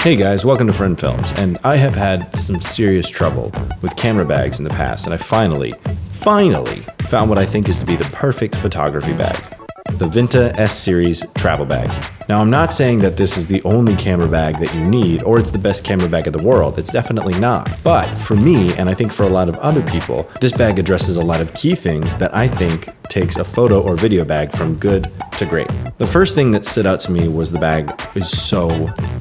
Hey guys, welcome to Friend Films, and I have had some serious trouble with camera bags in the past, and I finally found what I think is to be the perfect photography bag. The Vinta S-Series travel bag. Now, I'm not saying that this is the only camera bag that you need, or it's the best camera bag in the world. It's definitely not. But for me, and I think for a lot of other people, this bag addresses a lot of key things that I think takes a photo or video bag from good to great. The first thing that stood out to me was the bag is so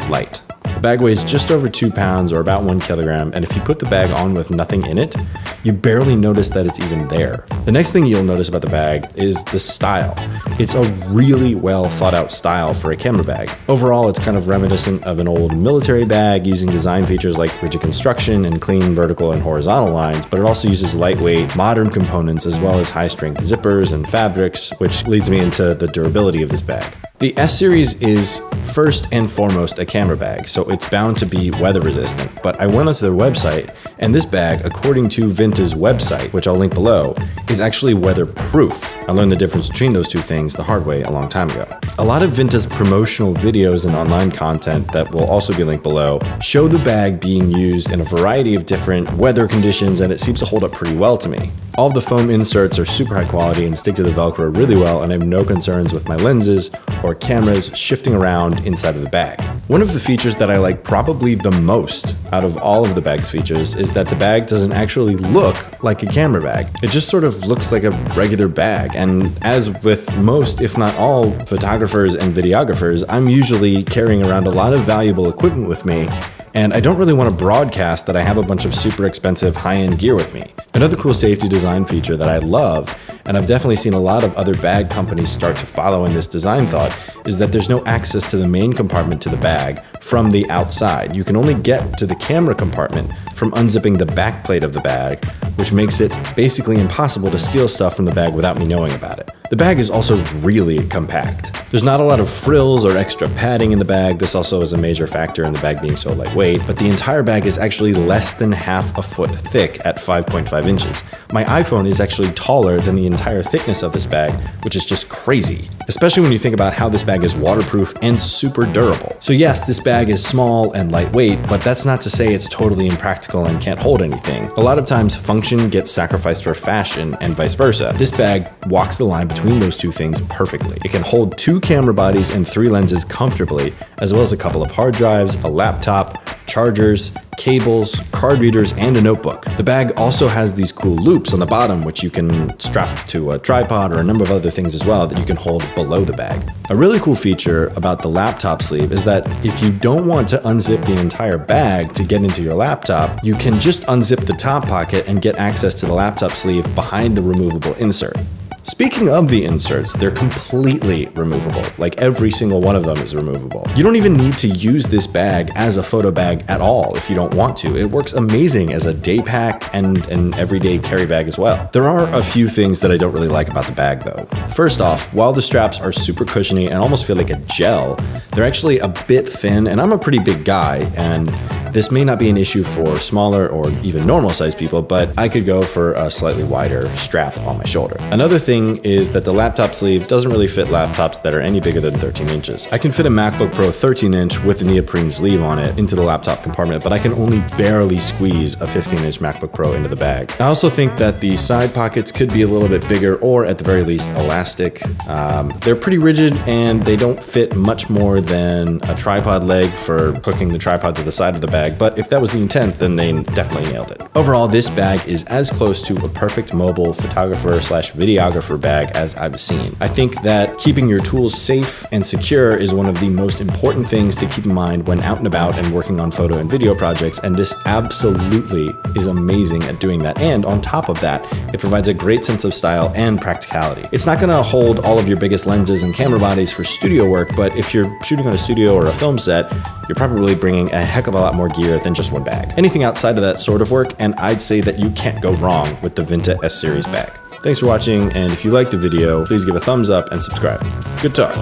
light. The bag weighs just over 2 pounds or about 1 kilogram, and if you put the bag on with nothing in it, you barely notice that it's even there. The next thing you'll notice about the bag is the style. It's a really well thought out style for a camera bag. Overall, it's kind of reminiscent of an old military bag using design features like rigid construction and clean vertical and horizontal lines, but it also uses lightweight, modern components as well as high strength zippers and fabrics, which leads me into the durability of this bag. The S-Series is first and foremost a camera bag, so it's bound to be weather resistant. But I went onto their website, and this bag, according to Vinta's website, which I'll link below, is actually weatherproof. I learned the difference between those two things the hard way a long time ago. A lot of Vinta's promotional videos and online content that will also be linked below show the bag being used in a variety of different weather conditions, and it seems to hold up pretty well to me. All of the foam inserts are super high quality and stick to the Velcro really well, and I have no concerns with my lenses or cameras shifting around inside of the bag. One of the features that I like probably the most out of all of the bag's features is that the bag doesn't actually look like a camera bag. It just sort of looks like a regular bag, and as with most, if not all, photographers and videographers, I'm usually carrying around a lot of valuable equipment with me, and I don't really want to broadcast that I have a bunch of super expensive high-end gear with me. Another cool safety design feature that I love, and I've definitely seen a lot of other bag companies start to follow in this design thought, is that there's no access to the main compartment to the bag from the outside. You can only get to the camera compartment from unzipping the back plate of the bag, which makes it basically impossible to steal stuff from the bag without me knowing about it. The bag is also really compact. There's not a lot of frills or extra padding in the bag. This also is a major factor in the bag being so lightweight, but the entire bag is actually less than half a foot thick at 5.5 inches. My iPhone is actually taller than the entire thickness of this bag, which is just crazy, especially when you think about how this bag is waterproof and super durable. So yes, this bag is small and lightweight, but that's not to say it's totally impractical and can't hold anything. A lot of times function gets sacrificed for fashion and vice versa. This bag walks the line between those two things perfectly. It can hold 2 camera bodies and 3 lenses comfortably, as well as a couple of hard drives, a laptop, chargers, cables, card readers, and a notebook. The bag also has these cool loops on the bottom, which you can strap to a tripod or a number of other things as well that you can hold below the bag. A really cool feature about the laptop sleeve is that if you don't want to unzip the entire bag to get into your laptop, you can just unzip the top pocket and get access to the laptop sleeve behind the removable insert. Speaking of the inserts, they're completely removable. Like every single one of them is removable. You don't even need to use this bag as a photo bag at all if you don't want to. It works amazing as a day pack and an everyday carry bag as well. There are a few things that I don't really like about the bag though. First off, while the straps are super cushiony and almost feel like a gel, they're actually a bit thin, and I'm a pretty big guy, and this may not be an issue for smaller or even normal sized people, but I could go for a slightly wider strap on my shoulder. Another thing is that the laptop sleeve doesn't really fit laptops that are any bigger than 13 inches. I can fit a MacBook Pro 13-inch with a neoprene sleeve on it into the laptop compartment, but I can only barely squeeze a 15-inch MacBook Pro into the bag. I also think that the side pockets could be a little bit bigger, or at the very least elastic. They're pretty rigid and they don't fit much more than a tripod leg for hooking the tripod to the side of the bag, but if that was the intent, then they definitely nailed it. Overall, this bag is as close to a perfect mobile photographer/videographer bag as I've seen. I think that keeping your tools safe and secure is one of the most important things to keep in mind when out and about and working on photo and video projects, and this absolutely is amazing at doing that. And on top of that, it provides a great sense of style and practicality. It's not gonna hold all of your biggest lenses and camera bodies for studio work, but if you're shooting on a studio or a film set, you're probably bringing a heck of a lot more gear than just one bag. Anything outside of that sort of work, and I'd say that you can't go wrong with the Vinta S-Series bag. Thanks for watching, and if you liked the video, please give a thumbs up and subscribe. Good talk.